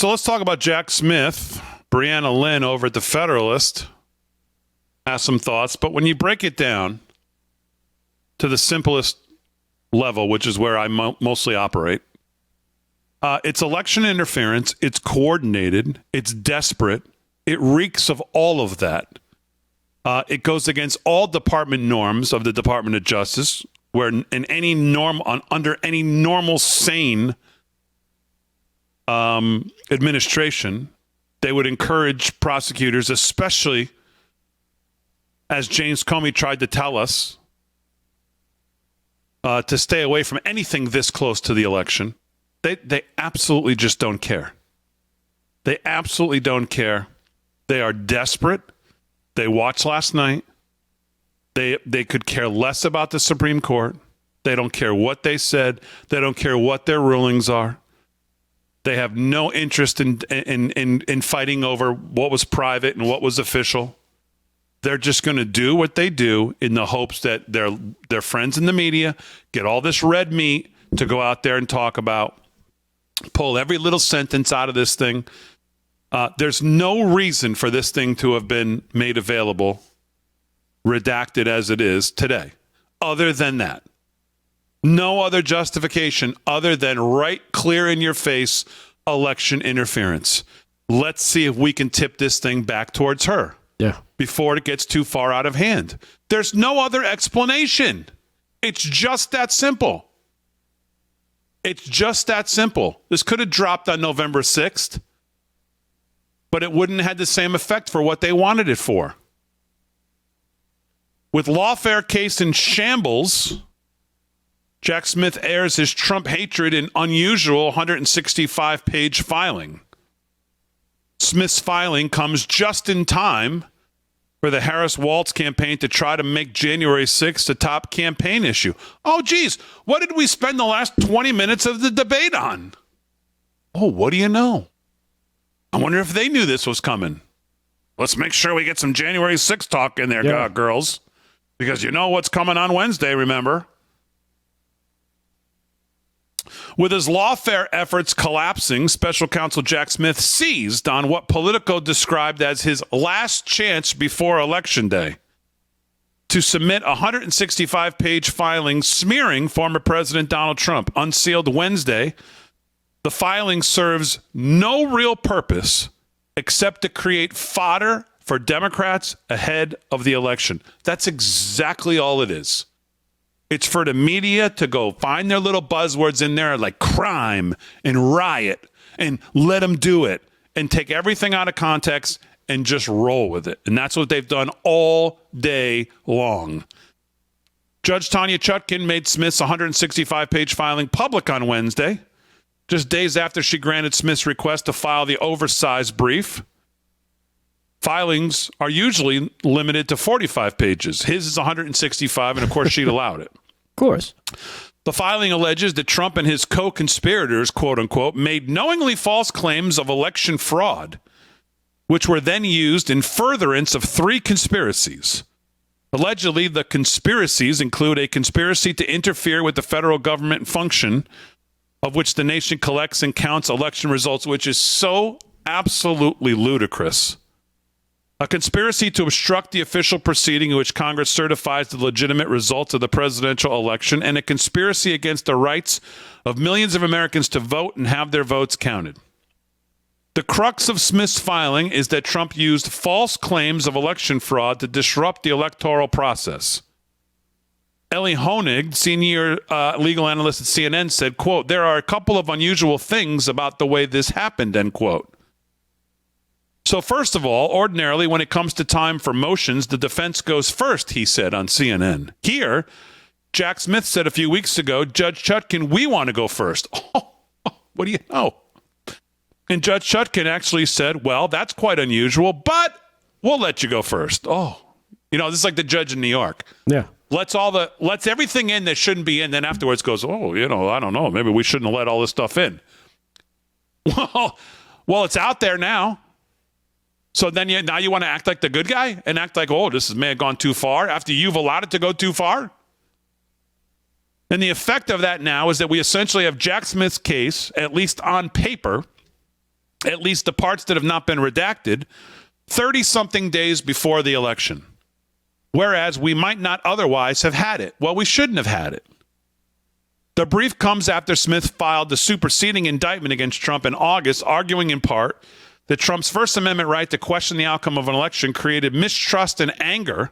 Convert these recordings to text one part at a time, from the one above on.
So let's talk about Jack Smith. Brianna Lynn over at The Federalist has some thoughts. But when you break it down to the simplest level, which is where I mostly operate, it's election interference. It's coordinated. It's desperate. It reeks of all of that. It goes against all department norms of the Department of Justice, where under any normal, sane administration, they would encourage prosecutors, especially as James Comey tried to tell us, to stay away from anything this close to the election. They absolutely just don't care. They absolutely don't care. They are desperate. They watched last night. They could care less about the Supreme Court. They don't care what they said. They don't care what their rulings are. They have no interest in fighting over what was private and what was official. They're just going to do what they do in the hopes that their friends in the media get all this red meat to go out there and talk about, pull every little sentence out of this thing. There's no reason for this thing to have been made available, redacted as it is today, other than that. No other justification other than right clear in your face election interference. Let's see if we can tip this thing back towards her before it gets too far out of hand. There's no other explanation. It's just that simple. It's just that simple. This could have dropped on November 6th, but it wouldn't have had the same effect for what they wanted it for. With lawfare case in shambles, Jack Smith airs his Trump hatred in unusual 165-page filing. Smith's filing comes just in time for the Harris-Walz campaign to try to make January 6th a top campaign issue. Oh, geez, what did we spend the last 20 minutes of the debate on? Oh, what do you know? I wonder if they knew this was coming. Let's make sure we get some January 6th talk in there, girls, because you know what's coming on Wednesday, remember? With his lawfare efforts collapsing, special counsel Jack Smith seized on what Politico described as his last chance before Election Day to submit a 165-page filing smearing former President Donald Trump. Unsealed Wednesday, the filing serves no real purpose except to create fodder for Democrats ahead of the election. That's exactly all it is. It's for the media to go find their little buzzwords in there like crime and riot and let them do it and take everything out of context and just roll with it. And that's what they've done all day long. Judge Tanya Chutkin made Smith's 165-page filing public on Wednesday, just days after she granted Smith's request to file the oversized brief. Filings are usually limited to 45 pages. His is 165, and of course she'd allowed it. Of course. The filing alleges that Trump and his co-conspirators, quote unquote, made knowingly false claims of election fraud, which were then used in furtherance of 3 conspiracies. Allegedly, the conspiracies include a conspiracy to interfere with the federal government function of which the nation collects and counts election results, which is so absolutely ludicrous. A conspiracy to obstruct the official proceeding in which Congress certifies the legitimate results of the presidential election, and a conspiracy against the rights of millions of Americans to vote and have their votes counted. The crux of Smith's filing is that Trump used false claims of election fraud to disrupt the electoral process. Ellie Honig, senior legal analyst at CNN, said, quote, "There are a couple of unusual things about the way this happened," end quote. So first of all, ordinarily, when it comes to time for motions, the defense goes first, he said on CNN. Here, Jack Smith said a few weeks ago, Judge Chutkin, we want to go first. Oh, what do you know? And Judge Chutkin actually said, well, that's quite unusual, but we'll let you go first. Oh, you know, this is like the judge in New York. Yeah. Lets everything in that shouldn't be in, then afterwards goes, oh, you know, I don't know. Maybe we shouldn't have let all this stuff in. Well, it's out there now. So then now you want to act like the good guy and act like, oh, this may have gone too far after you've allowed it to go too far? And the effect of that now is that we essentially have Jack Smith's case, at least on paper, at least the parts that have not been redacted, 30-something days before the election, whereas we might not otherwise have had it. Well, we shouldn't have had it. The brief comes after Smith filed the superseding indictment against Trump in August, arguing in part that Trump's First Amendment right to question the outcome of an election created mistrust and anger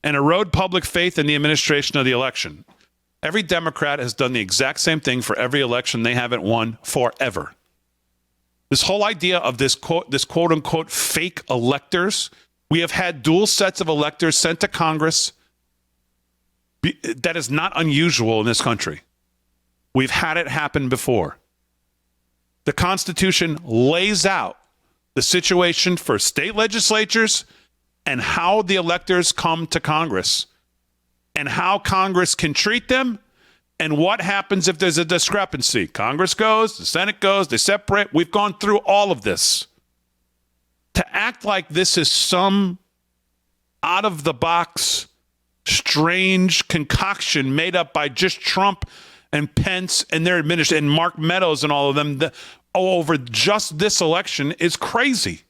and erode public faith in the administration of the election. Every Democrat has done the exact same thing for every election they haven't won forever. This whole idea of this quote unquote fake electors, we have had dual sets of electors sent to Congress. That is not unusual in this country. We've had it happen before. The Constitution lays out the situation for state legislatures and how the electors come to Congress and how Congress can treat them and what happens if there's a discrepancy. Congress goes, the Senate goes, they separate. We've gone through all of this. To act like this is some out-of-the-box, strange concoction made up by just Trump and Pence and their administration and Mark Meadows and all of them over just this election is crazy.